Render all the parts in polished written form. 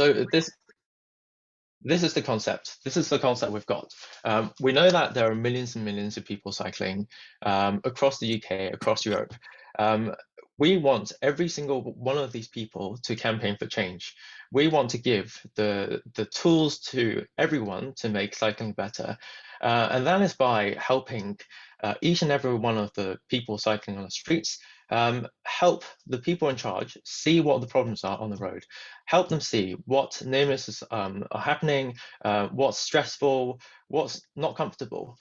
So this is the concept. This is the concept we've got. We know that there are millions and millions of people cycling across the UK, across Europe. We want every single one of these people to campaign for change. We want to give the tools to everyone to make cycling better. And that is by helping each and every one of the people cycling on the streets help the people in charge see what the problems are on the road, help them see what near misses are happening, what's stressful, what's not comfortable.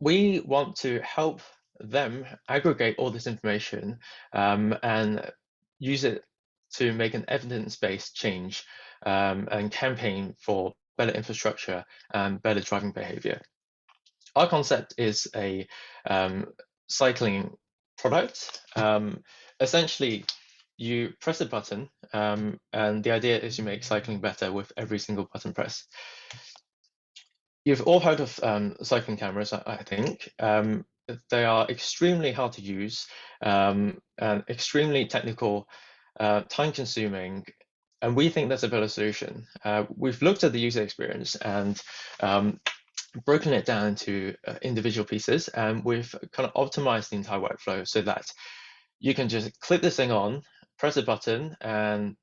We want to help them aggregate all this information and use it to make an evidence-based change and campaign for better infrastructure and better driving behavior. Our concept is a cycling product. Essentially, you press a button, and the idea is you make cycling better with every single button press. You've all heard of cycling cameras, I think. They are extremely hard to use, and extremely technical, time-consuming, and we think that's a better solution. We've looked at the user experience and broken it down into individual pieces, and we've kind of optimized the entire workflow so that you can just click this thing on, press a button, and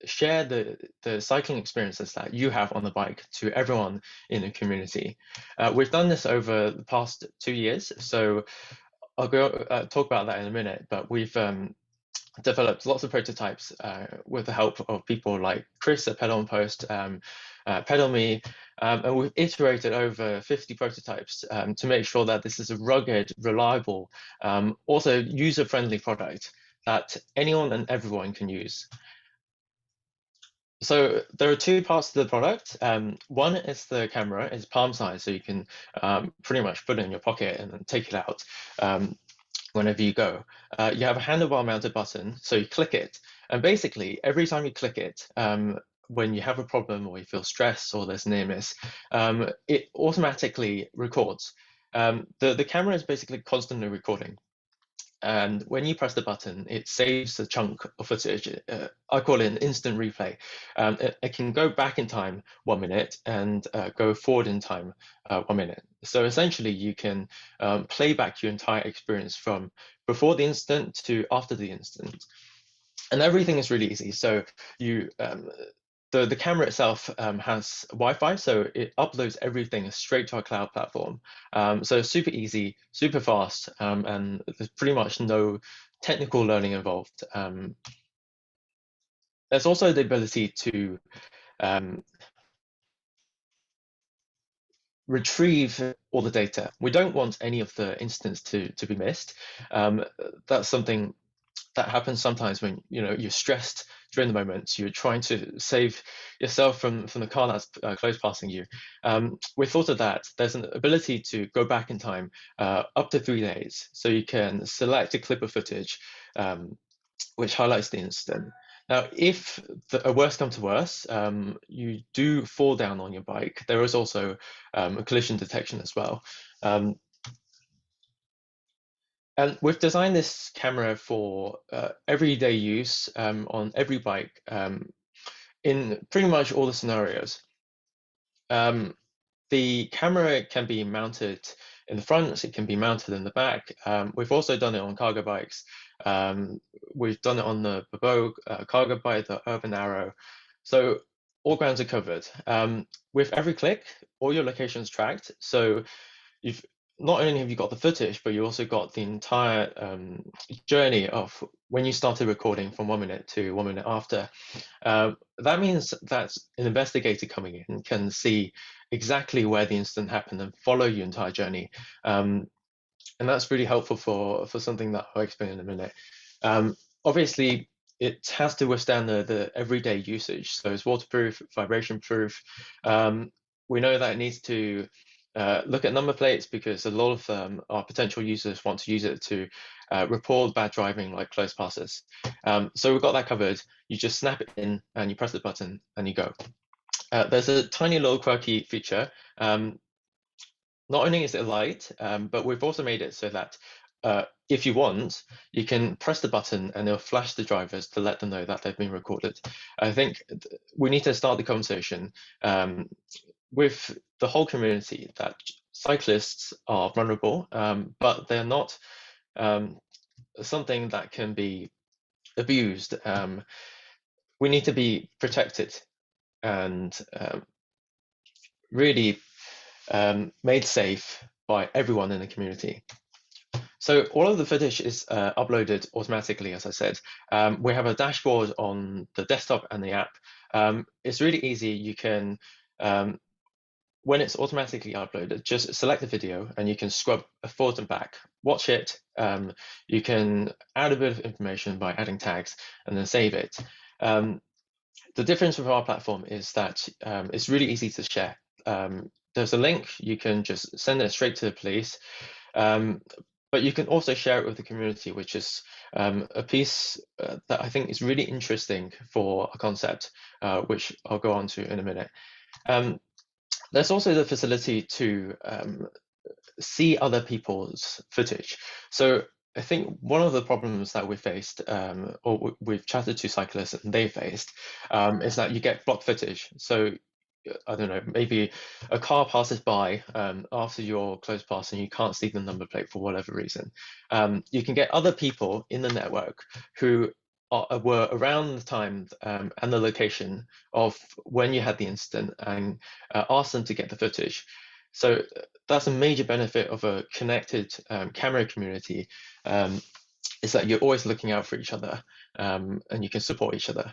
share the cycling experiences that you have on the bike to everyone in the community. We've done this over the past 2 years, so I'll go talk about that in a minute, but we've developed lots of prototypes with the help of people like Chris at Pedal and Post, Pedal Me, and we've iterated over 50 prototypes to make sure that this is a rugged, reliable, also user-friendly product that anyone and everyone can use. So there are two parts to the product. One is the camera. It's palm size, so you can pretty much put it in your pocket and then take it out whenever you go. You have a handlebar mounted button, so you click it, and basically every time you click it, when you have a problem or you feel stressed or there's near miss, it automatically records. The camera is basically constantly recording. And when you press the button, it saves a chunk of footage. I call it an instant replay. It can go back in time 1 minute and go forward in time 1 minute. So essentially, you can play back your entire experience from before the incident to after the incident. And everything is really easy. So the camera itself has Wi-Fi, so it uploads everything straight to our cloud platform. So super easy, super fast, and there's pretty much no technical learning involved. There's also the ability to retrieve all the data. We don't want any of the incidents to be missed. That's something that happens sometimes when you're stressed during the moment. You're trying to save yourself from the car that's close passing you. We thought of that. There's an ability to go back in time up to 3 days, so you can select a clip of footage which highlights the incident. Now, if a worse comes to worse, you do fall down on your bike, there is also a collision detection as well. And we've designed this camera for everyday use on every bike in pretty much all the scenarios. The camera can be mounted in the front, it can be mounted in the back. We've also done it on cargo bikes. We've done it on the Babot cargo bike, the Urban Arrow. So all grounds are covered. With every click, all your locations tracked. So not only have you got the footage, but you also got the entire journey of when you started recording from 1 minute to 1 minute after. That means that an investigator coming in can see exactly where the incident happened and follow your entire journey. And that's really helpful for something that I'll explain in a minute. Obviously, it has to withstand the everyday usage. So it's waterproof, vibration proof. We know that it needs to look at number plates because a lot of our potential users want to use it to report bad driving, like close passes. So we've got that covered. You just snap it in and you press the button and you go. There's a tiny little quirky feature. Not only is it light, but we've also made it so that if you want, you can press the button and it'll flash the drivers to let them know that they've been recorded. I think we need to start the conversation with the whole community that cyclists are vulnerable, but they're not something that can be abused. We need to be protected and really made safe by everyone in the community. So all of the footage is uploaded automatically, as I said. We have a dashboard on the desktop and the app. It's really easy. You can, when it's automatically uploaded, just select the video and you can scrub forward and back, watch it. You can add a bit of information by adding tags and then save it. The difference with our platform is that it's really easy to share. There's a link, you can just send it straight to the police. But you can also share it with the community, which is a piece that I think is really interesting for a concept, which I'll go on to in a minute. There's also the facility to see other people's footage. So I think one of the problems that we faced, or we've chatted to cyclists and they faced, is that you get blocked footage. So I don't know, maybe a car passes by after you're close past and you can't see the number plate for whatever reason. You can get other people in the network who were around the time and the location of when you had the incident and ask them to get the footage. So that's a major benefit of a connected camera community, is that you're always looking out for each other and you can support each other.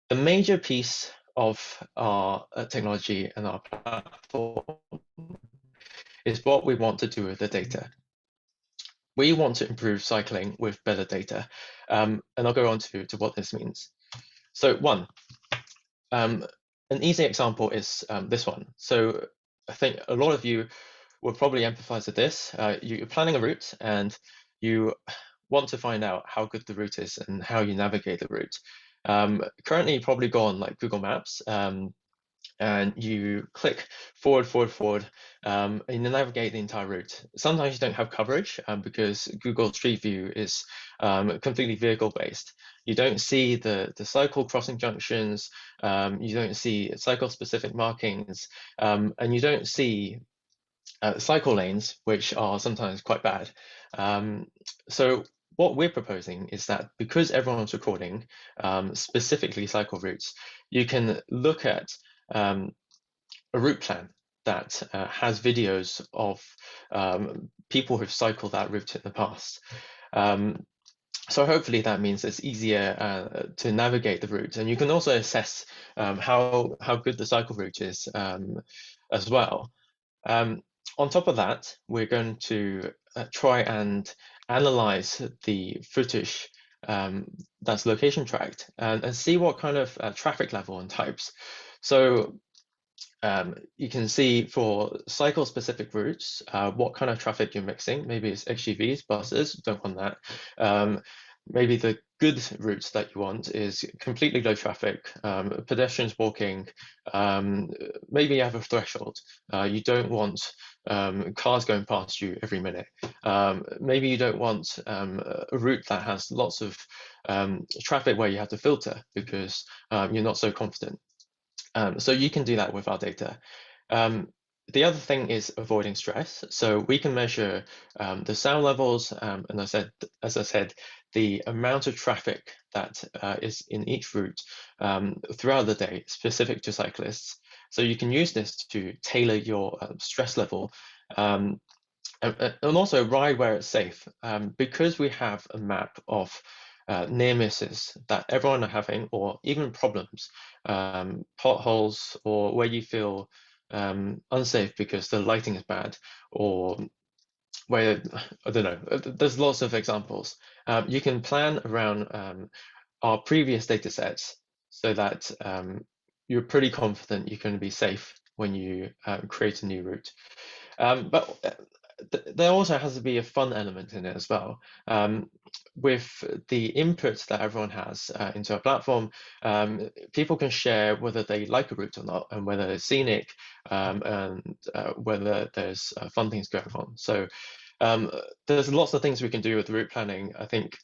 The major piece of our technology and our platform is what we want to do with the data. We want to improve cycling with better data, and I'll go on to what this means. So one, an easy example is this one. So I think a lot of you will probably empathize with this. You're planning a route and you want to find out how good the route is and how you navigate the route. Currently, you probably go on like Google Maps and you click forward, and you navigate the entire route. Sometimes you don't have coverage because Google Street View is completely vehicle-based. You don't see the cycle crossing junctions, you don't see cycle-specific markings, and you don't see cycle lanes, which are sometimes quite bad. So what we're proposing is that because everyone's recording, specifically cycle routes, you can look at a route plan that has videos of people who've cycled that route in the past. So hopefully that means it's easier to navigate the route, and you can also assess how good the cycle route is as well. On top of that, we're going to try and analyze the footage that's location tracked and see what kind of traffic level and types. So you can see for cycle-specific routes, what kind of traffic you're mixing. Maybe it's XUVs, buses, don't want that. Maybe the good routes that you want is completely low traffic, pedestrians walking. Maybe you have a threshold. You don't want cars going past you every minute. Maybe you don't want a route that has lots of traffic where you have to filter because you're not so confident. So you can do that with our data. The other thing is avoiding stress. So we can measure the sound levels, and as I said, the amount of traffic that is in each route throughout the day, specific to cyclists. So you can use this to tailor your stress level and also ride where it's safe. Because we have a map of near misses that everyone are having, or even problems, potholes, or where you feel unsafe because the lighting is bad, or where, I don't know, there's lots of examples. You can plan around our previous data sets so that you're pretty confident you're going to be safe when you create a new route. But there also has to be a fun element in it as well. With the inputs that everyone has into a platform, people can share whether they like a route or not, and whether it's scenic, and whether there's fun things going on. So There's lots of things we can do with route planning. I think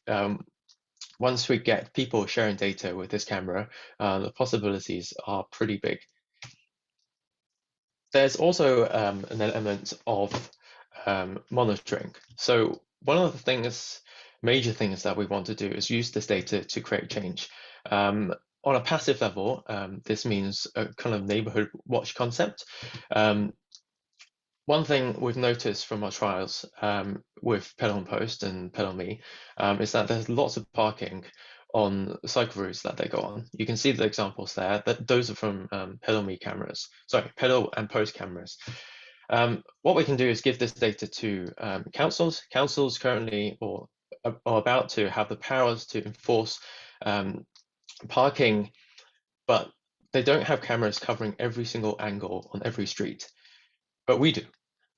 once we get people sharing data with this camera, the possibilities are pretty big. There's also an element of monitoring. So one of the major things that we want to do is use this data to create change. On a passive level, this means a kind of neighborhood watch concept. One thing we've noticed from our trials with Pedal and Post and Pedal Me is that there's lots of parking on cycle routes that they go on. You can see the examples there, that those are from Pedal Me cameras, sorry, Pedal and Post cameras. What we can do is give this data to councils. Councils currently or are about to have the powers to enforce parking, but they don't have cameras covering every single angle on every street. But we do.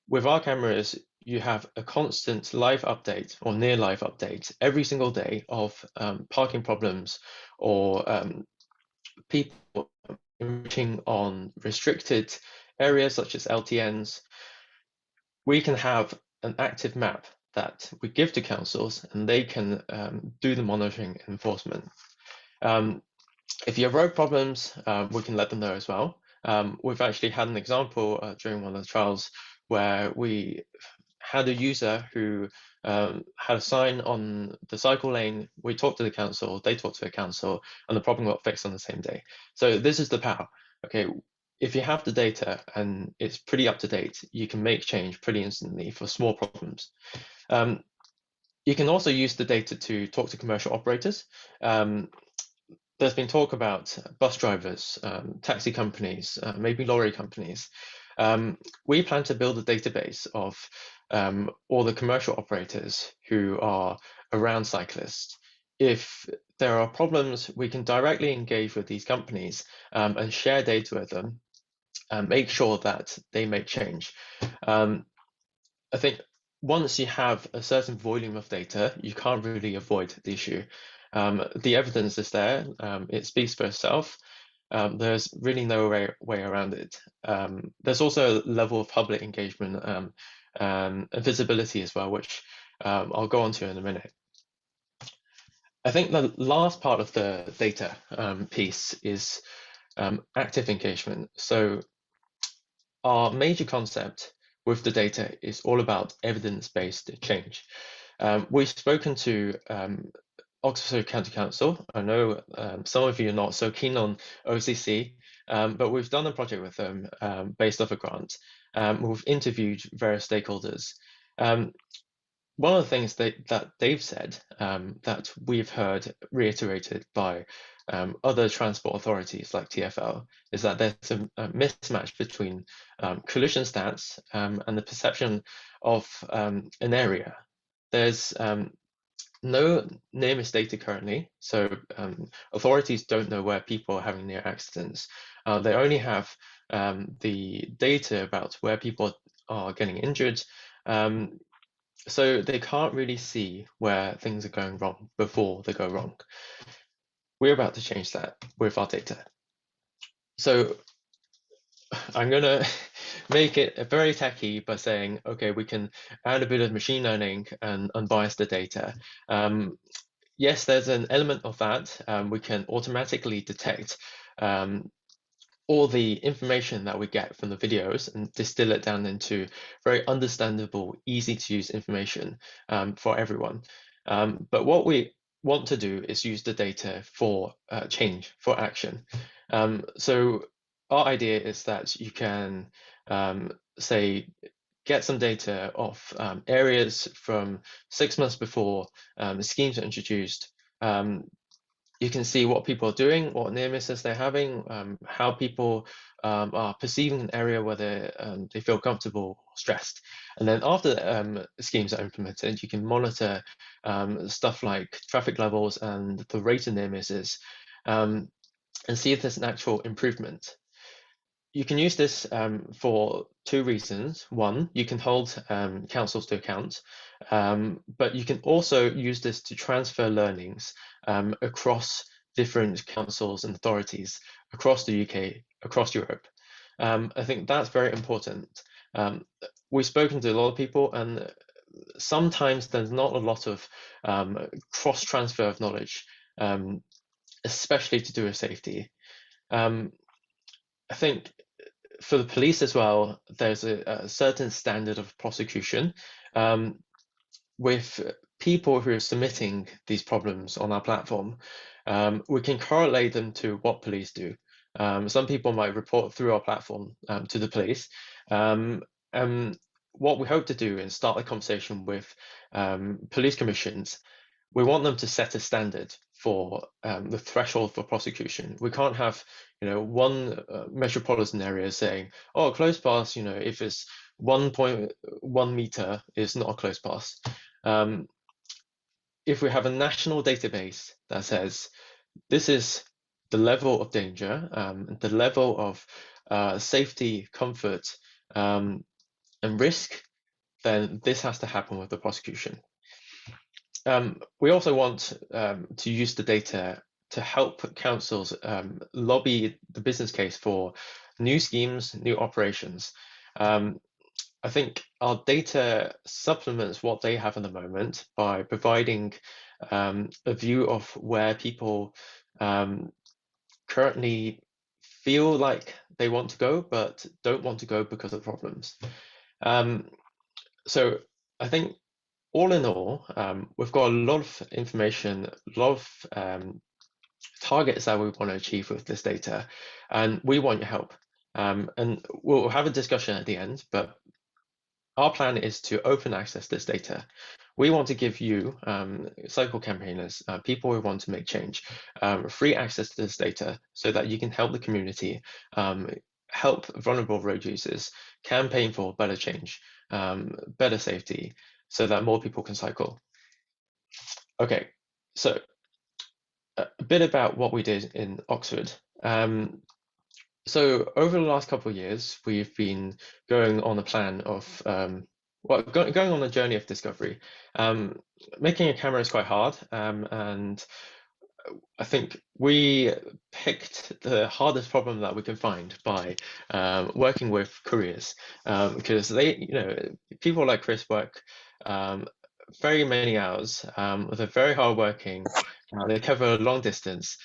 With our cameras, you have a constant live update or near live update every single day of parking problems or people enriching on restricted areas such as LTNs. We can have an active map that we give to councils and they can do the monitoring and enforcement. If you have road problems, we can let them know as well. We've actually had an example during one of the trials where we had a user who had a sign on the cycle lane. We talked to the council, they talked to the council, and the problem got fixed on the same day. So this is the power. Okay, if you have the data and it's pretty up to date, you can make change pretty instantly for small problems. You can also use the data to talk to commercial operators. There's been talk about bus drivers, taxi companies, maybe lorry companies. We plan to build a database of all the commercial operators who are around cyclists. If there are problems, we can directly engage with these companies and share data with them and make sure that they make change. I think once you have a certain volume of data, you can't really avoid the issue. The evidence is there, it speaks for itself. There's really no way around it. There's also a level of public engagement and visibility as well, which I'll go on to in a minute. I think the last part of the data piece is active engagement. So our major concept with the data is all about evidence-based change. We've spoken to Oxford County Council. I know some of you are not so keen on OCC, but we've done a project with them based off a grant. We've interviewed various stakeholders. One of the things that they've said that we've heard reiterated by other transport authorities like TfL is that there's a mismatch between collision stats and the perception of an area. There's no near miss data currently, so authorities don't know where people are having near accidents. They only have the data about where people are getting injured, so they can't really see where things are going wrong before they go wrong. We're about to change that with our data. So I'm going to make it very techy by saying, okay, we can add a bit of machine learning and unbias the data. Yes, there's an element of that. We can automatically detect all the information that we get from the videos and distill it down into very understandable, easy to use information for everyone. But what we want to do is use the data for change, for action. So our idea is that you can say, get some data of areas from 6 months before the schemes are introduced. You can see what people are doing, what near misses they're having, how people are perceiving an area, whether they feel comfortable or stressed. And then after the schemes are implemented, you can monitor stuff like traffic levels and the rate of near misses and see if there's an actual improvement. You can use this for two reasons. One, you can hold councils to account, but you can also use this to transfer learnings across different councils and authorities across the UK, across Europe. I think that's very important. We've spoken to a lot of people, and sometimes there's not a lot of cross transfer of knowledge, especially to do with safety. I think for the police as well, there's a certain standard of prosecution. With people who are submitting these problems on our platform, we can correlate them to what police do. Some people might report through our platform to the police. And what we hope to do is start a conversation with police commissions. We want them to set a standard for the threshold for prosecution. We can't have, one metropolitan area saying, "Oh, a close pass, if it's 1.1 meter, is not a close pass." If we have a national database that says this is the level of danger, the level of safety, comfort, and risk, then this has to happen with the prosecution. We also want to use the data to help councils lobby the business case for new schemes, new operations. I think our data supplements what they have at the moment by providing a view of where people currently feel like they want to go, but don't want to go because of problems. So I think all in all, we've got a lot of information, a lot of targets that we want to achieve with this data, and we want your help. And we'll have a discussion at the end, but our plan is to open access this data. We want to give you, cycle campaigners, people who want to make change, free access to this data so that you can help the community, help vulnerable road users, campaign for better change, better safety, so that more people can cycle. Okay, so a bit about what we did in Oxford. So over the last couple of years, we've been going on a plan of, going on a journey of discovery. Making a camera is quite hard, and I think we picked the hardest problem that we can find by working with couriers, because people like Chris work very many hours. They're very hardworking. They cover a long distance.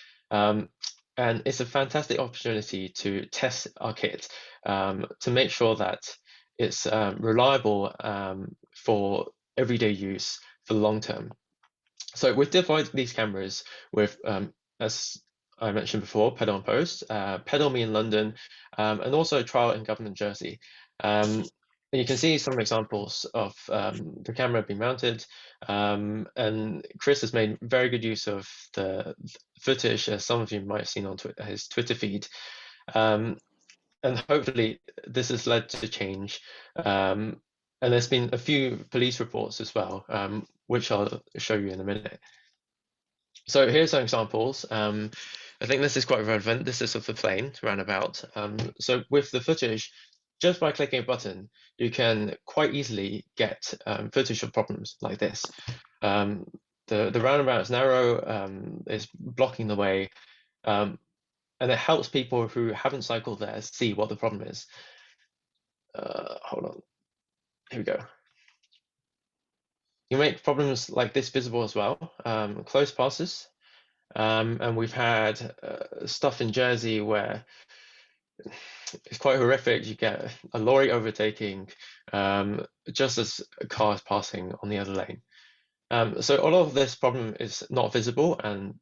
And it's a fantastic opportunity to test our kit to make sure that it's reliable for everyday use for the long term. So we've divided these cameras with, as I mentioned before, Pedal and Post, Pedal Me in London, and also Trial in Government Jersey. And you can see some examples of the camera being mounted, and Chris has made very good use of the footage, as some of you might have seen on his Twitter feed. And hopefully this has led to change. And there's been a few police reports as well, which I'll show you in a minute. So here's some examples. I think this is quite relevant. This is of the plane roundabout. So with the footage, just by clicking a button, you can quite easily get footage of problems like this. The roundabout is narrow, is blocking the way, and it helps people who haven't cycled there see what the problem is. Hold on. Here we go. You make problems like this visible as well, close passes. And we've had stuff in Jersey where it's quite horrific. You get a lorry overtaking just as a car is passing on the other lane. So a lot of this problem is not visible, and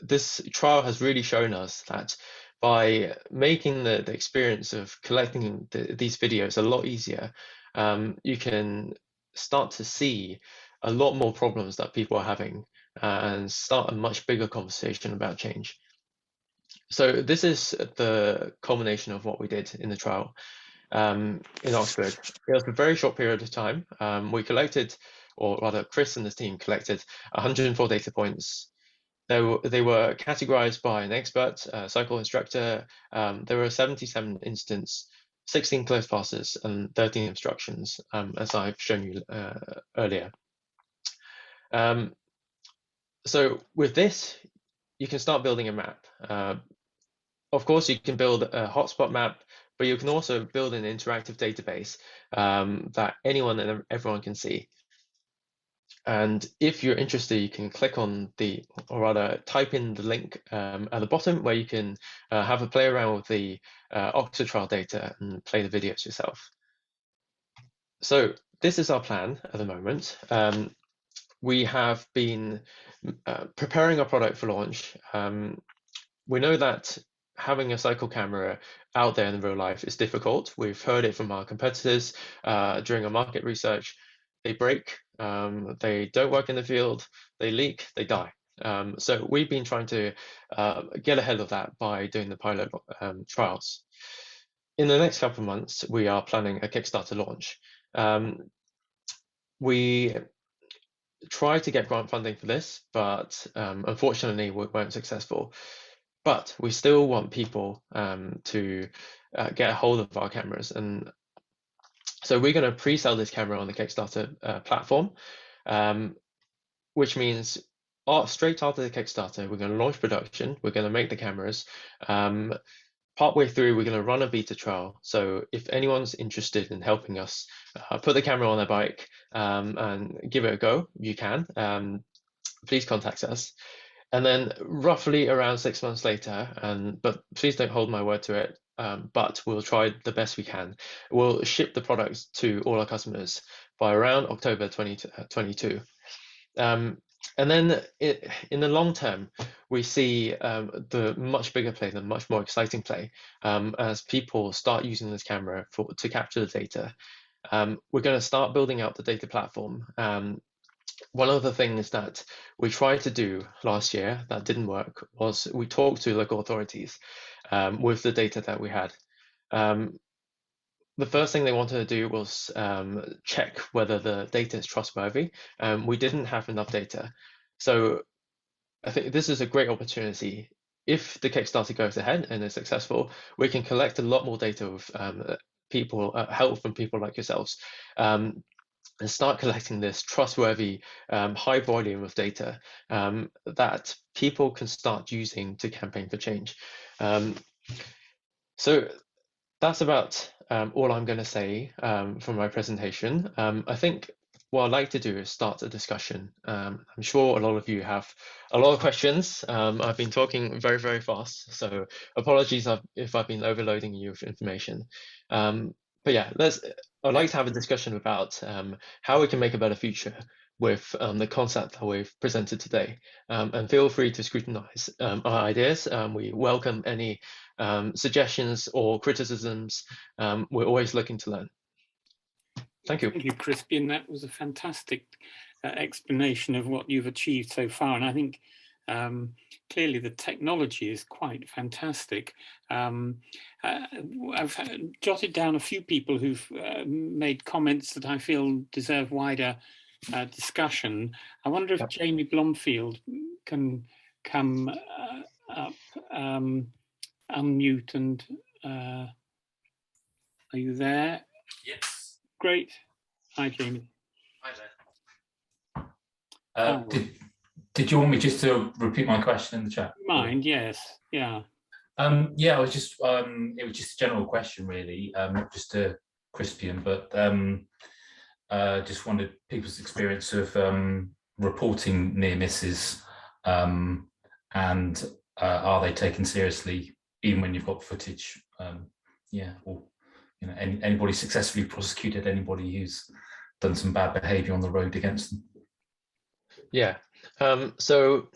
this trial has really shown us that by making the experience of collecting these videos a lot easier, you can start to see a lot more problems that people are having and start a much bigger conversation about change. So this is the culmination of what we did in the trial in Oxford. It was a very short period of time. We collected, or rather Chris and his team collected 104 data points. They were categorized by an expert, cycle instructor. There were 77 incidents, 16 close passes, and 13 obstructions, as I've shown you earlier. So with this, you can start building a map. Of course, you can build a hotspot map, but you can also build an interactive database that anyone and everyone can see. And if you're interested, you can click on or rather type in the link at the bottom where you can have a play around with the Oxford trial data and play the videos yourself. So this is our plan at the moment. We have been preparing our product for launch. We know that having a cycle camera out there in real life is difficult. We've heard it from our competitors during our market research. They break, they don't work in the field, they leak, they die. So we've been trying to get ahead of that by doing the pilot trials. In the next couple of months, we are planning a Kickstarter launch. We tried to get grant funding for this, but unfortunately we weren't successful. But we still want people to get a hold of our cameras. And so we're going to pre-sell this camera on the Kickstarter platform, which means straight after the Kickstarter, we're going to launch production, we're going to make the cameras. Partway through, we're going to run a beta trial. So if anyone's interested in helping us put the camera on their bike and give it a go, you can. Please contact us. And then roughly around 6 months later, but please don't hold my word to it, but we'll try the best we can. We'll ship the products to all our customers by around October 2022. And then in the long term, we see the much bigger play, the much more exciting play, as people start using this camera to capture the data. We're going to start building out the data platform. One of the things that we tried to do last year that didn't work was we talked to local authorities with the data that we had. The first thing they wanted to do was check whether the data is trustworthy. We didn't have enough data. So I think this is a great opportunity. If the Kickstarter goes ahead and is successful, we can collect a lot more data with help from people like yourselves. And start collecting this trustworthy, high volume of data that people can start using to campaign for change. So that's about all I'm going to say from my presentation. I think what I'd like to do is start a discussion. I'm sure a lot of you have a lot of questions. I've been talking very, very fast, so apologies if I've been overloading you with information. But yeah, I'd like to have a discussion about how we can make a better future with the concept that we've presented today. And feel free to scrutinize our ideas. We welcome any suggestions or criticisms. We're always looking to learn. Thank you. Thank you, Crispian. That was a fantastic explanation of what you've achieved so far. And I think clearly the technology is quite fantastic. I've jotted down a few people who've made comments that I feel deserve wider discussion. I wonder if Jamie Blomfield can come up, unmute, and are you there? Yes. Great. Hi, Jamie. Hi there. Did you want me just to repeat my question in the chat? Mind, yes. Yeah. Yeah, it was just a general question, really, not just to Crispian, but just wondered people's experience of reporting near misses, and are they taken seriously even when you've got footage? Yeah, or anybody successfully prosecuted anybody who's done some bad behaviour on the road against them? Yeah, so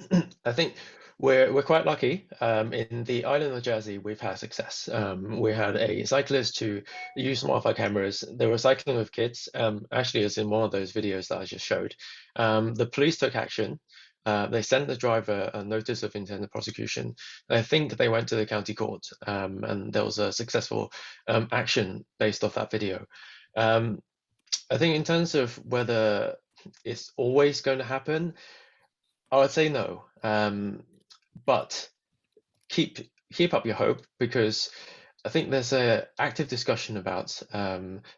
I think we're quite lucky. In the island of Jersey, we've had success. We had a cyclist who used one of our cameras. They were cycling with kids, actually as in one of those videos that I just showed. The police took action. They sent the driver a notice of intended prosecution. I think they went to the county court, and there was a successful action based off that video. I think in terms of whether it's always going to happen, I would say no. But keep up your hope, because I think there's an active discussion about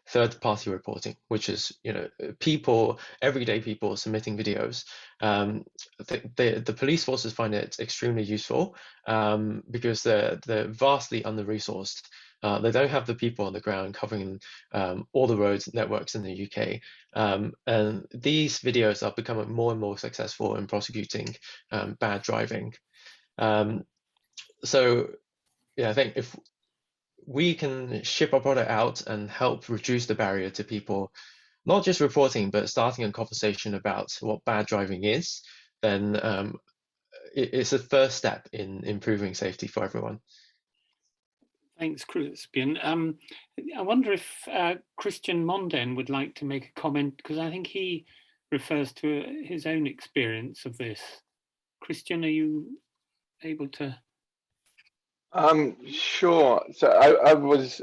third-party reporting, which is everyday people submitting videos. The police forces find it extremely useful because they're vastly under-resourced. They don't have the people on the ground covering all the roads networks in the UK. And these videos are becoming more and more successful in prosecuting bad driving. So yeah, I think if we can ship our product out and help reduce the barrier to people not just reporting, but starting a conversation about what bad driving is, then it's a first step in improving safety for everyone. Thanks, Crispian. I wonder if Christian Monden would like to make a comment, because I think he refers to his own experience of this. Christian, are you able to? Sure. So I was,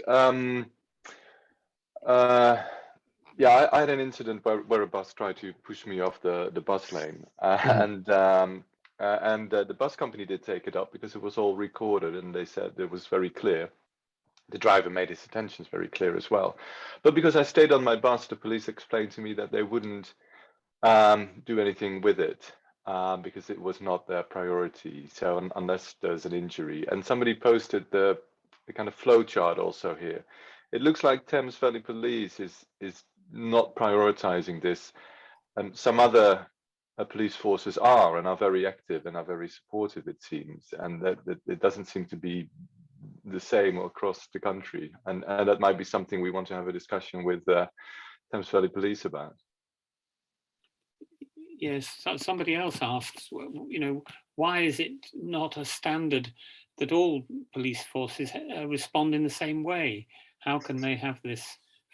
yeah, I had an incident where a bus tried to push me off the bus lane, and the bus company did take it up because it was all recorded, and they said it was very clear. The driver made his intentions very clear as well. But because I stayed on my bus, the police explained to me that they wouldn't do anything with it because it was not their priority. So unless there's an injury, and somebody posted the kind of flow chart also here. It looks like Thames Valley Police is not prioritizing this, and some other police forces are and are very active and are very supportive, it seems, and that it doesn't seem to be the same across the country, and that might be something we want to have a discussion with Thames Valley Police about. Yes, somebody else asks, you know, why is it not a standard that all police forces respond in the same way? How can they have this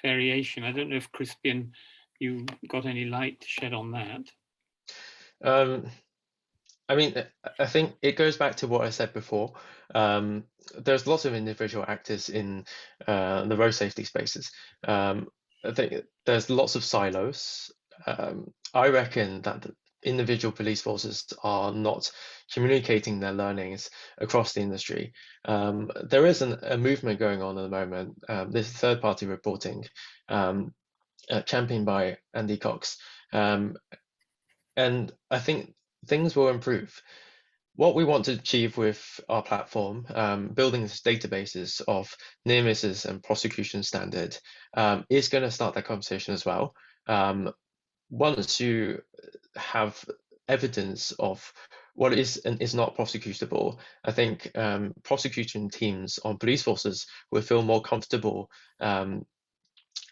variation? I don't know if Crispian, you got any light to shed on that. I mean, I think it goes back to what I said before. There's lots of individual actors in the road safety spaces. I think there's lots of silos. I reckon that the individual police forces are not communicating their learnings across the industry. There is a movement going on at the moment. This third-party reporting championed by Andy Cox. And I think things will improve. What we want to achieve with our platform, building these databases of near misses and prosecution standard, is going to start that conversation as well. Once you have evidence of what is and is not prosecutable, I think prosecution teams on police forces will feel more comfortable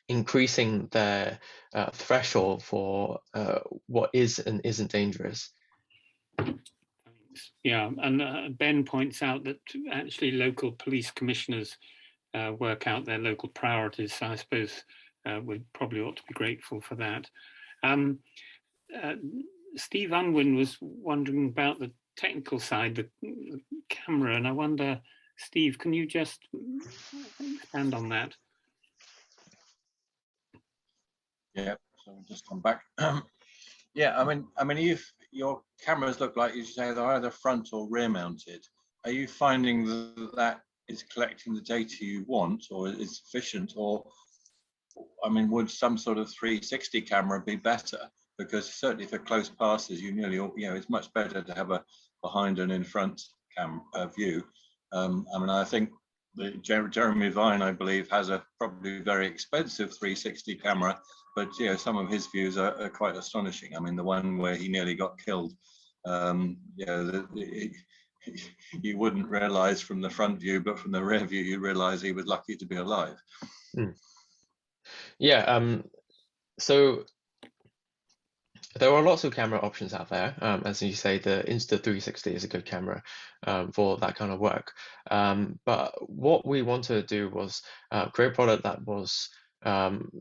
increasing their threshold for what is and isn't dangerous. Yeah, and Ben points out that actually local police commissioners work out their local priorities. So I suppose we probably ought to be grateful for that. Steve Unwin was wondering about the technical side, the camera, and I wonder, Steve, can you just expand on that? Yeah, so I'll just come back. Yeah, I mean, if your cameras look like you say they're either front or rear mounted, are you finding that is collecting the data you want, or is sufficient, or I mean, would some sort of 360 camera be better? Because certainly for close passes, you know, it's much better to have a behind and in front view. I mean, I think Jeremy Vine, I believe, has a probably very expensive 360 camera, but you know, some of his views are quite astonishing. I mean, the one where he nearly got killed, you know, you wouldn't realize from the front view, but from the rear view, you realize he was lucky to be alive. Yeah, so there are lots of camera options out there. As you say, the Insta360 is a good camera for that kind of work. But what we wanted to do was create a product that was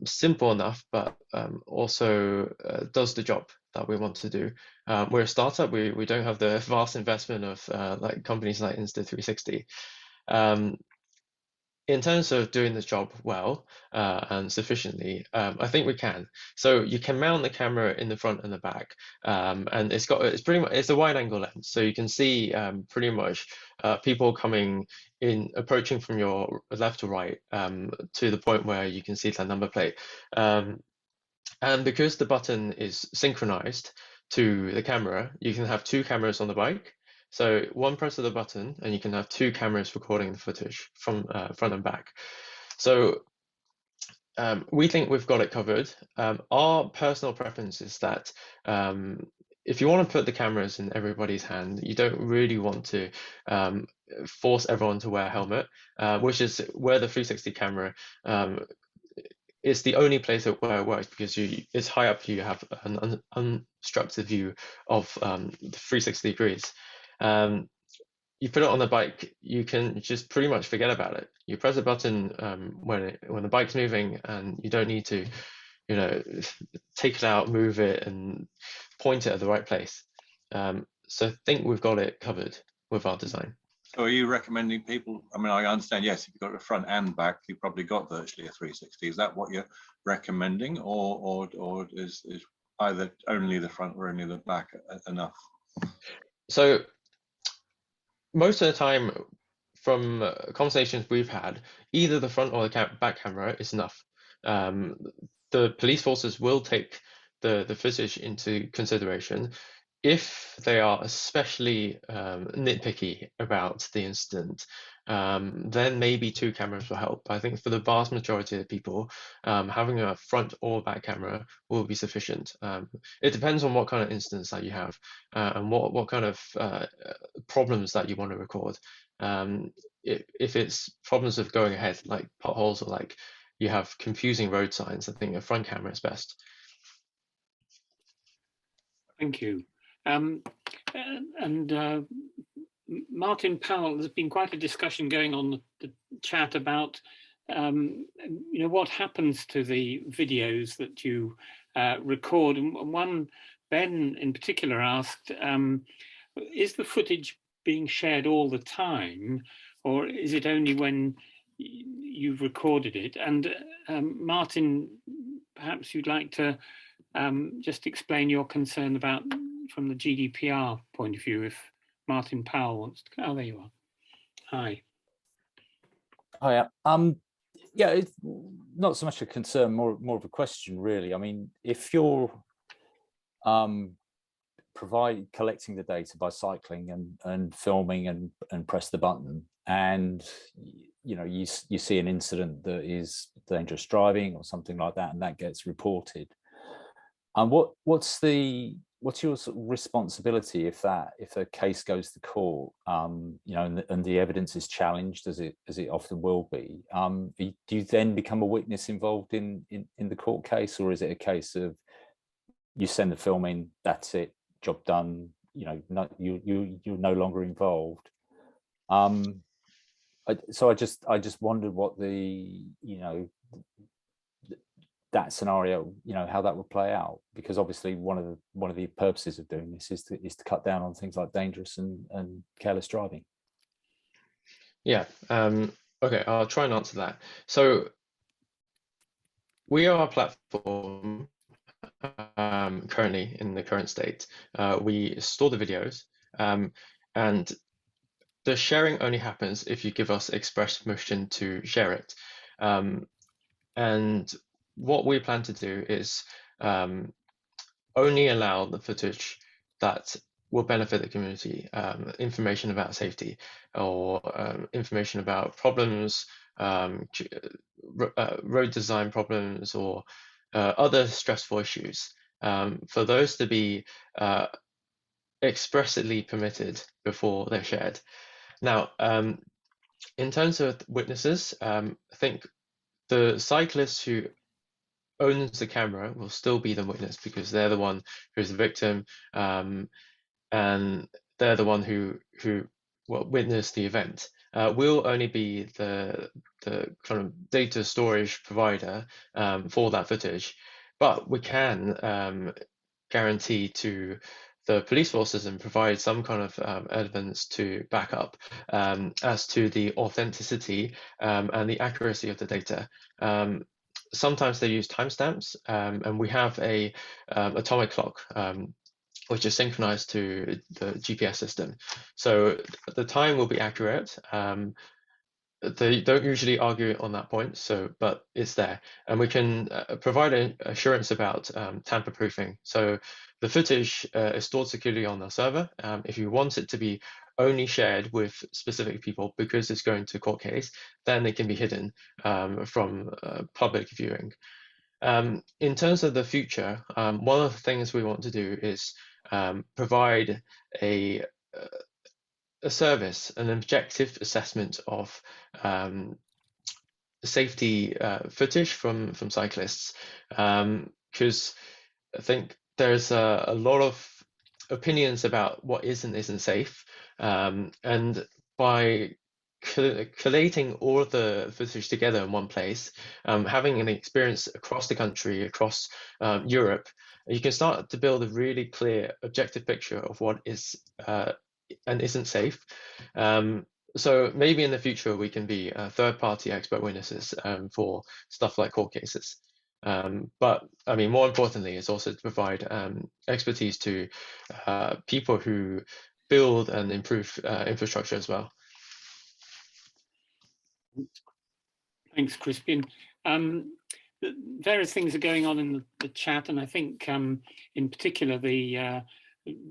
simple enough, but also does the job that we want to do. We're a startup. We don't have the vast investment of like companies like Insta360. In terms of doing the job well and sufficiently, I think we can. So you can mount the camera in the front and the back, and it's a wide angle lens, so you can see pretty much people coming in, approaching from your left to right to the point where you can see the number plate. And because the button is synchronized to the camera, you can have two cameras on the bike. So one press of the button, and you can have 2 cameras recording the footage from front and back. So we think we've got it covered. Our personal preference is that if you want to put the cameras in everybody's hand, you don't really want to force everyone to wear a helmet, which is where the 360 camera it's the only place where it works, because it's high up, you have an unobstructed view of the 360 degrees. You put it on the bike, you can just pretty much forget about it. You press a button when the bike's moving, and you don't need to, you know, take it out, move it, and point it at the right place. So I think we've got it covered with our design. So are you recommending people, I mean, I understand, yes, if you've got the front and back, you've probably got virtually a 360. Is that what you're recommending, or is either only the front or only the back enough? So most of the time, from conversations we've had, either the front or the back camera is enough. The police forces will take the footage into consideration. If they are especially nitpicky about the incident, then maybe 2 cameras will help. I think for the vast majority of the people, having a front or back camera will be sufficient. It depends on what kind of incidents that you have, and what kind of problems that you want to record. If it's problems of going ahead, like potholes, or like you have confusing road signs, I think a front camera is best. Thank you. Martin Powell, there's been quite a discussion going on the chat about you know, what happens to the videos that you record. And one, Ben in particular, asked, is the footage being shared all the time, or is it only when you've recorded it? And Martin, perhaps you'd like to just explain your concern about, from the GDPR point of view, if Martin Powell wants to. Oh, there you are. Hi. Oh yeah. Yeah, it's not so much a concern, more of a question, really. I mean, if you're collecting the data by cycling and filming and press the button, and you know, you see an incident that is dangerous driving or something like that, and that gets reported, and what's your sort of responsibility if a case goes to court, you know, and the evidence is challenged, as it often will be? Do you then become a witness involved in the court case, or is it a case of you send the film in, that's it, job done, you know, you're no longer involved? So I just wondered what the, you know, that scenario, you know, how that would play out, because obviously one of the purposes of doing this is to cut down on things like dangerous and careless driving. Yeah. Okay, I'll try and answer that. So we are a platform currently in the current state. We store the videos, and the sharing only happens if you give us express permission to share it. And what we plan to do is only allow the footage that will benefit the community, information about safety, or information about problems, road design problems, or other stressful issues, for those to be expressly permitted before they're shared. Now, in terms of witnesses, I think the cyclist who owns the camera will still be the witness, because they're the one who's the victim, and they're the one who witnessed the event. We'll only be the kind of data storage provider for that footage, but we can guarantee to the police forces and provide some kind of evidence to back up as to the authenticity and the accuracy of the data. Sometimes they use timestamps, and we have a atomic clock which is synchronized to the GPS system, so the time will be accurate. They don't usually argue on that point, but it's there, and we can provide an assurance about tamper proofing. So the footage is stored securely on the server. If you want it to be only shared with specific people because it's going to court case, then it can be hidden from public viewing. In terms of the future, one of the things we want to do is provide a service, an objective assessment of safety footage from cyclists, because I think there's a lot of opinions about what is and isn't safe, and by collating all of the footage together in one place, having an experience across the country, across Europe, you can start to build a really clear, objective picture of what is and isn't safe. So maybe in the future we can be third-party expert witnesses for stuff like court cases. But I mean, more importantly, is also to provide expertise to people who build and improve infrastructure as well. Thanks, Crispian. Various things are going on in the chat, and I think in particular the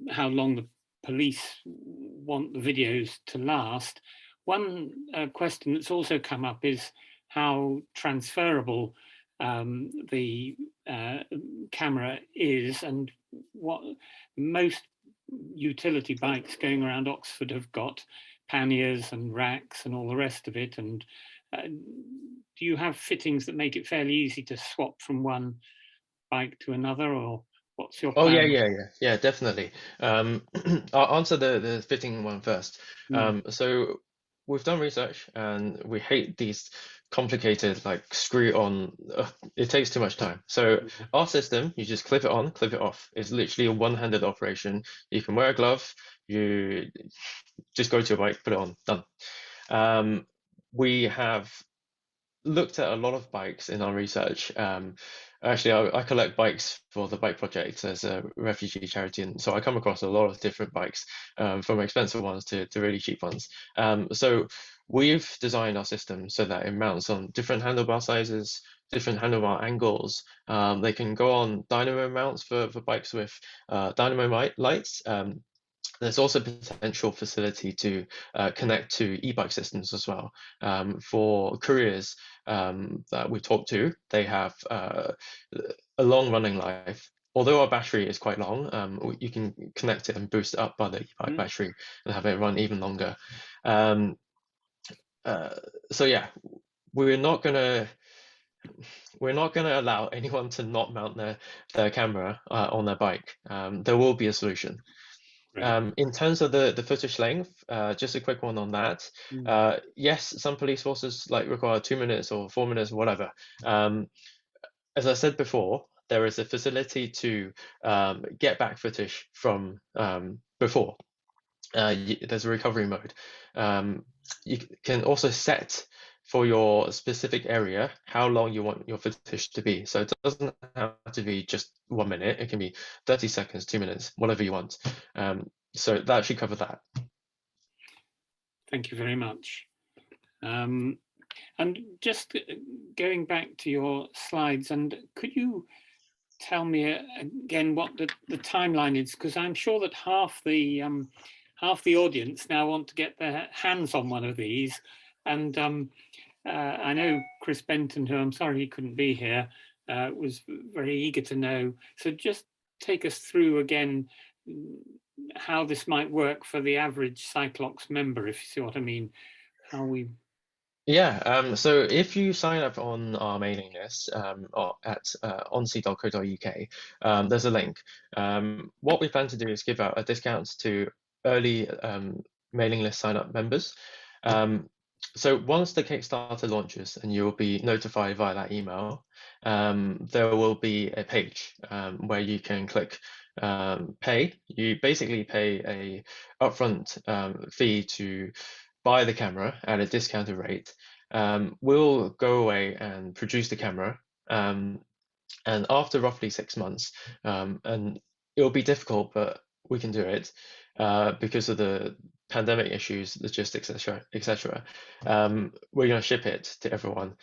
how long the police want the videos to last. One question that's also come up is how transferable the camera is, and what most utility bikes going around Oxford have got panniers and racks and all the rest of it. And do you have fittings that make it fairly easy to swap from one bike to another, or what's your plan? Oh yeah, definitely. I'll answer the fitting one first. So we've done research, and we hate these complicated like screw on. It takes too much time. So our system, you just clip it on, clip it off. It's literally a one-handed operation. You can wear a glove. You just go to your bike, put it on, done. We have looked at a lot of bikes in our research. Actually, I collect bikes for the Bike Project as a refugee charity, and so I come across a lot of different bikes, from expensive ones to really cheap ones. So we've designed our system so that it mounts on different handlebar sizes, different handlebar angles. They can go on dynamo mounts for bikes with dynamo lights. There's also potential facility to connect to e-bike systems as well. For couriers that we talked to, they have a long running life. Although our battery is quite long, you can connect it and boost it up by the e-bike battery and have it run even longer. So yeah, we're not gonna allow anyone to not mount their camera on their bike. There will be a solution. In terms of the footage length, just a quick one on that. Yes, some police forces require 2 minutes or 4 minutes, whatever. As I said before, there is a facility to get back footage from before. There's a recovery mode. You can also set for your specific area how long you want your footage to be. So it doesn't have to be just 1 minute. It can be 30 seconds, 2 minutes, whatever you want. So that should cover that. Thank you very much. And just going back to your slides, and could you tell me again what the timeline is? Because I'm sure that half the audience now want to get their hands on one of these. And I know Chris Benton, who I'm sorry he couldn't be here, was very eager to know. So just take us through again how this might work for the average Cyclops member, if you see what I mean. How we... Yeah, so if you sign up on our mailing list or at onsee.co.uk, there's a link. What we plan to do is give out a discount to early mailing list sign up members. So once the Kickstarter launches and you'll be notified via that email, there will be a page where you can click pay. You basically pay a upfront fee to buy the camera at a discounted rate. We'll go away and produce the camera, and after roughly 6 months, and it'll be difficult, but we can do it because of the pandemic issues, logistics, etc. We're going to ship it to everyone.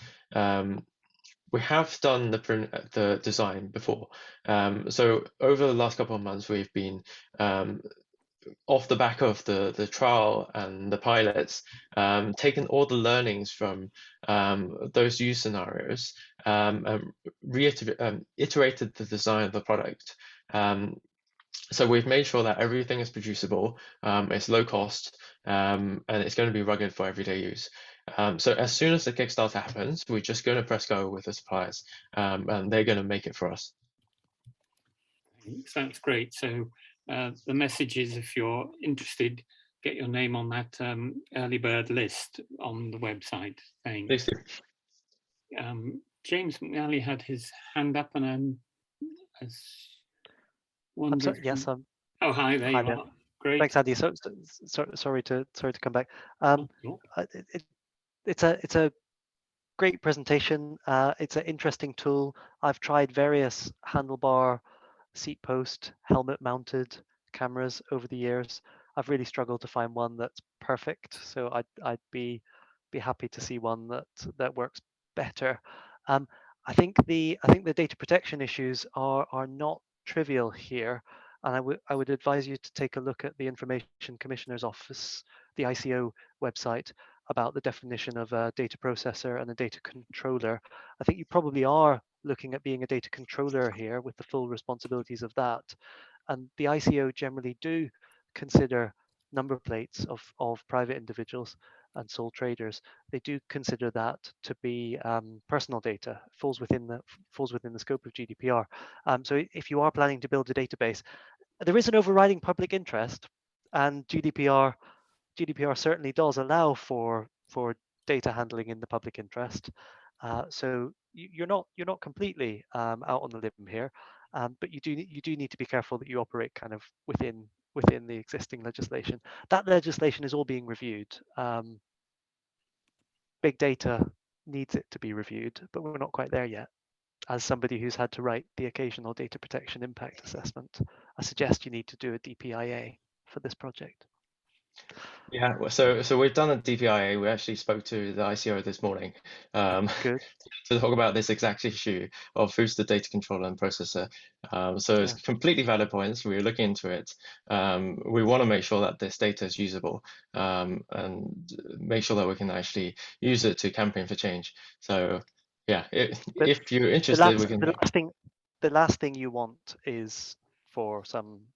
we have done the design before. So over the last couple of months, we've been off the back of the trial and the pilots, taken all the learnings from those use scenarios, and iterated the design of the product. So we've made sure that everything is producible, it's low cost, and it's going to be rugged for everyday use. So as soon as the Kickstarter happens, we're just going to press go with the suppliers, and they're going to make it for us. That's great. So the message is, if you're interested, get your name on that early bird list on the website. Thanks. Please do. James McNally had his hand up, and sorry, yes. Oh, hi, there you are. Great. Thanks, Andy. Sorry to come back. It's a great presentation. It's an interesting tool. I've tried various handlebar, seat post, helmet mounted cameras over the years. I've really struggled to find one that's perfect. So I'd be happy to see one that works better. I think the data protection issues are not trivial here, and I would advise you to take a look at the Information Commissioner's Office, the ICO website, about the definition of a data processor and a data controller. I think you probably are looking at being a data controller here with the full responsibilities of that. And the ICO generally do consider number plates of private individuals and sole traders. They do consider that to be personal data, falls within the scope of GDPR. So if you are planning to build a database, there is an overriding public interest, and GDPR certainly does allow for data handling in the public interest. So you're not completely out on the limb here, but you do need to be careful that you operate kind of within the existing legislation. That legislation is all being reviewed. Big data needs it to be reviewed, but we're not quite there yet. As somebody who's had to write the occasional data protection impact assessment, I suggest you need to do a DPIA for this project. Yeah, so we've done a DPIA. We actually spoke to the ICO this morning Good. to talk about this exact issue of who's the data controller and processor. So it's completely valid points. We're looking into it. We want to make sure that this data is usable, and make sure that we can actually use it to campaign for change. So yeah, if you're interested, we can. The last thing you want is for some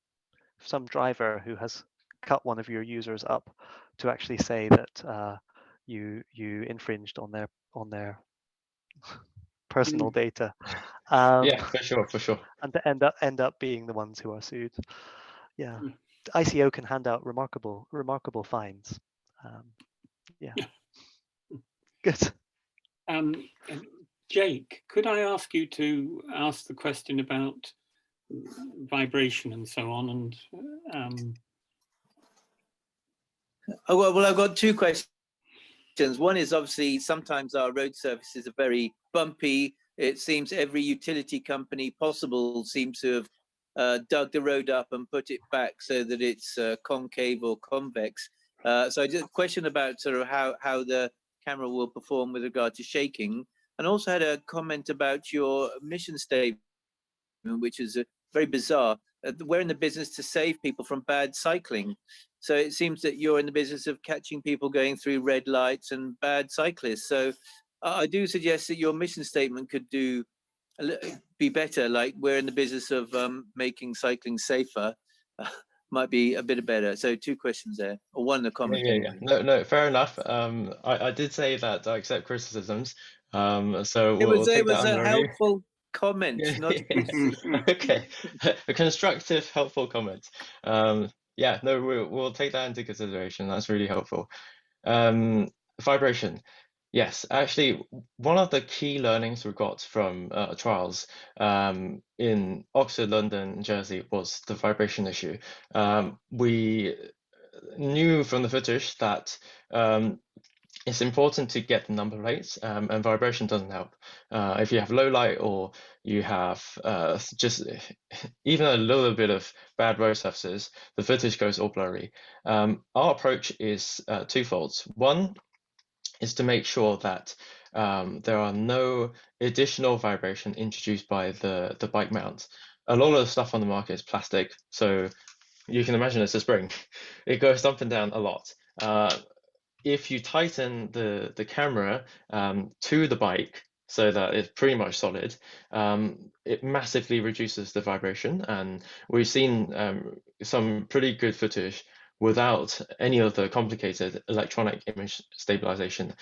driver who has cut one of your users up to actually say that you infringed on their personal data. Yeah, for sure. And to end up being the ones who are sued. Yeah, ICO can hand out remarkable fines. Yeah. Good. Jake, could I ask you to ask the question about vibration and so on? And well, I've got two questions. One is, obviously sometimes our road surfaces are very bumpy. It seems every utility company possible seems to have dug the road up and put it back so that it's concave or convex. So just a question about sort of how the camera will perform with regard to shaking. And also had a comment about your mission statement, which is very bizarre. We're in the business to save people from bad cycling. So it seems that you're in the business of catching people going through red lights and bad cyclists. So I do suggest that your mission statement could be better. Like, we're in the business of making cycling safer. Might be a bit better. So two questions there, or one in the comment. Yeah. No, fair enough. I did say that I accept criticisms. So we'll take that under review. It was a helpful comment. Not okay, a constructive, helpful comment. Yeah, no, we'll take that into consideration. That's really helpful. Vibration. Yes, actually, one of the key learnings we got from trials in Oxford, London, Jersey was the vibration issue. We knew from the footage that it's important to get the number plates, and vibration doesn't help. If you have low light or you have just even a little bit of bad road surfaces, the footage goes all blurry. Our approach is twofold. One, is to make sure that there are no additional vibration introduced by the bike mount. A lot of the stuff on the market is plastic, so you can imagine it's a spring. It goes up and down a lot. If you tighten the camera to the bike so that it's pretty much solid, it massively reduces the vibration. And we've seen some pretty good footage without any of the complicated electronic image stabilization.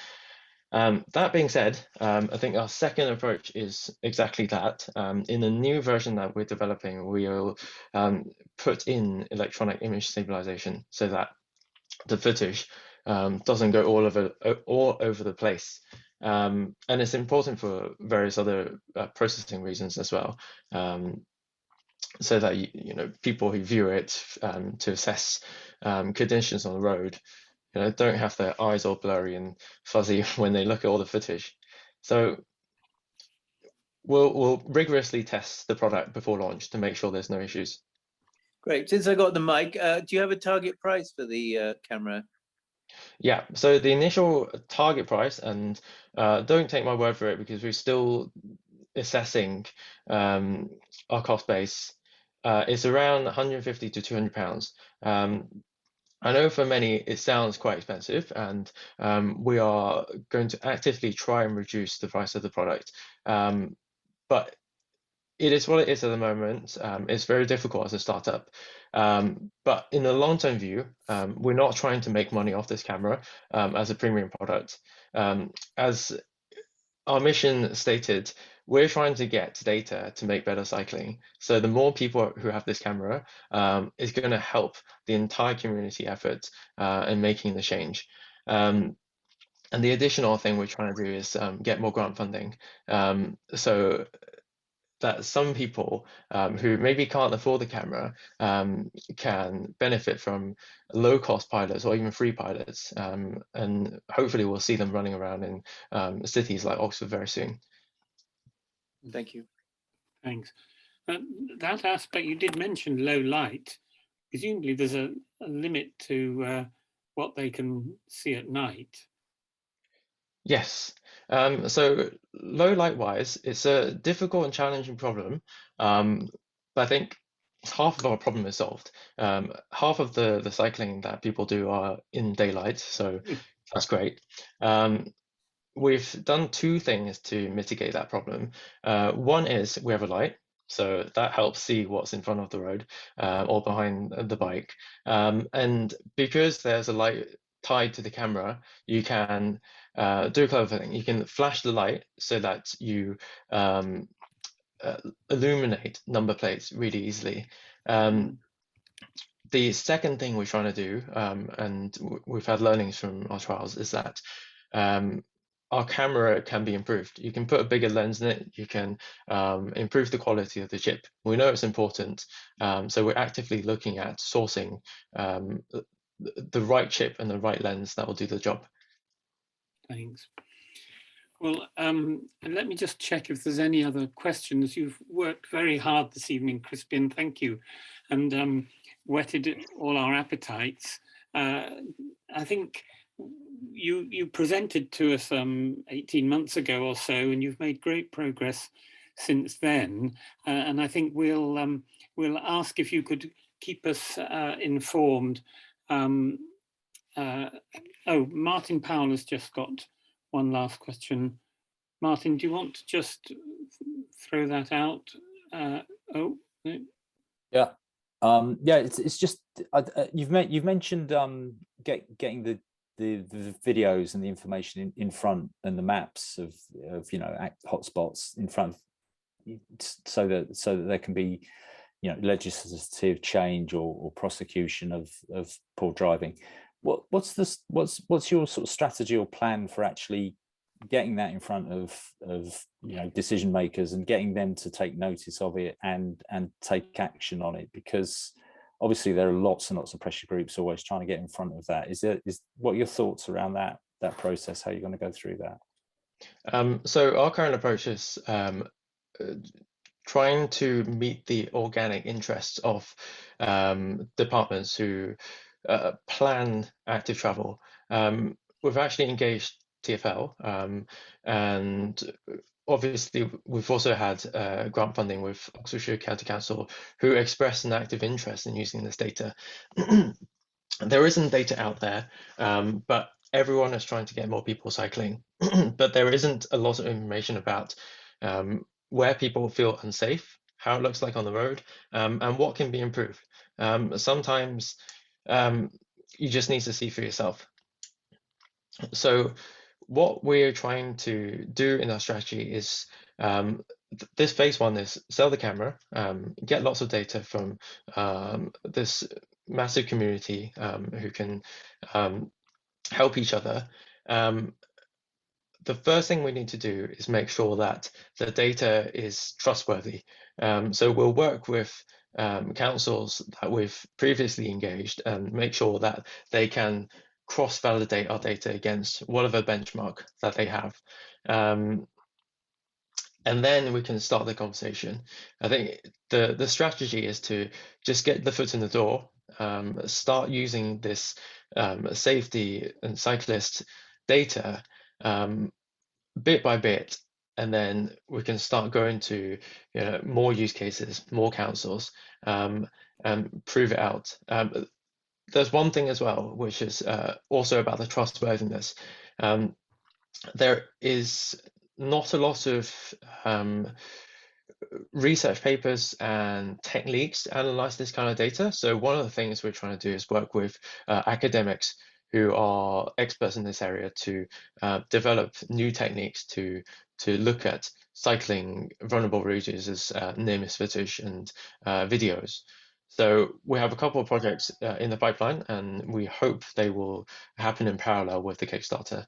That being said, I think our second approach is exactly that. In the new version that we're developing, we'll put in electronic image stabilization so that the footage doesn't go all over the place. And it's important for various other processing reasons as well, so that people who view it to assess conditions on the road don't have their eyes all blurry and fuzzy when they look at all the footage. So we'll rigorously test the product before launch to make sure there's no issues. Great. Since I got the mic, do you have a target price for the camera? Yeah, so the initial target price, and don't take my word for it because we're still assessing our cost base, is around 150 to 200 pounds. I know for many it sounds quite expensive, and we are going to actively try and reduce the price of the product. But it is what it is at the moment. It's very difficult as a startup. But in the long-term view, we're not trying to make money off this camera as a premium product. As our mission stated, we're trying to get data to make better cycling. So the more people who have this camera is going to help the entire community effort in making the change. And the additional thing we're trying to do is get more grant funding. So that some people who maybe can't afford the camera can benefit from low-cost pilots or even free pilots. And hopefully we'll see them running around in cities like Oxford very soon. Thank you. Thanks. That aspect, you did mention low light. Presumably there's a limit to what they can see at night. Yes. So low light wise, it's a difficult and challenging problem. But I think half of our problem is solved. Half of the cycling that people do are in daylight, so that's great. We've done two things to mitigate that problem. One is we have a light, so that helps see what's in front of the road or behind the bike. And because there's a light tied to the camera, you can do a clever thing. You can flash the light so that you illuminate number plates really easily. The second thing we're trying to do, and we've had learnings from our trials, is that our camera can be improved. You can put a bigger lens in it. You can improve the quality of the chip. We know it's important, so we're actively looking at sourcing the right chip and the right lens that will do the job. Thanks. Well, let me just check if there's any other questions. You've worked very hard this evening, Crispian. Thank you, and whetted all our appetites. I think you presented to us 18 months ago or so, and you've made great progress since then. And I think we'll ask if you could keep us informed. Oh, Martin Powell has just got one last question. Martin, do you want to just throw that out? Oh, no. Yeah. Yeah, it's just you've mentioned getting the videos and the information in front and the maps of hotspots in front, so that there can be legislative change or prosecution of poor driving. What's your sort of strategy or plan for actually getting that in front of decision makers and getting them to take notice of it and take action on it? Because obviously there are lots and lots of pressure groups always trying to get in front of that. What are your thoughts around that process? How are you going to go through that? So our current approach is trying to meet the organic interests of departments who plan active travel. We've actually engaged TfL, and obviously we've also had grant funding with Oxfordshire County Council, who expressed an active interest in using this data. There isn't data out there, but everyone is trying to get more people cycling, but there isn't a lot of information about where people feel unsafe, how it looks like on the road, and what can be improved. Sometimes you just need to see for yourself. So what we're trying to do in our strategy is, this phase one is sell the camera, get lots of data from this massive community who can help each other. The first thing we need to do is make sure that the data is trustworthy. So we'll work with councils that we've previously engaged and make sure that they can cross-validate our data against whatever benchmark that they have. And then we can start the conversation. I think the strategy is to just get the foot in the door, start using this safety and cyclist data bit by bit, and then we can start going to more use cases, more councils, and prove it out. There's one thing as well, which is also about the trustworthiness. There is not a lot of research papers and techniques to analyze this kind of data. So one of the things we're trying to do is work with academics who are experts in this area to develop new techniques to look at cycling vulnerable route users, near-miss footage and videos. So we have a couple of projects in the pipeline, and we hope they will happen in parallel with the Kickstarter.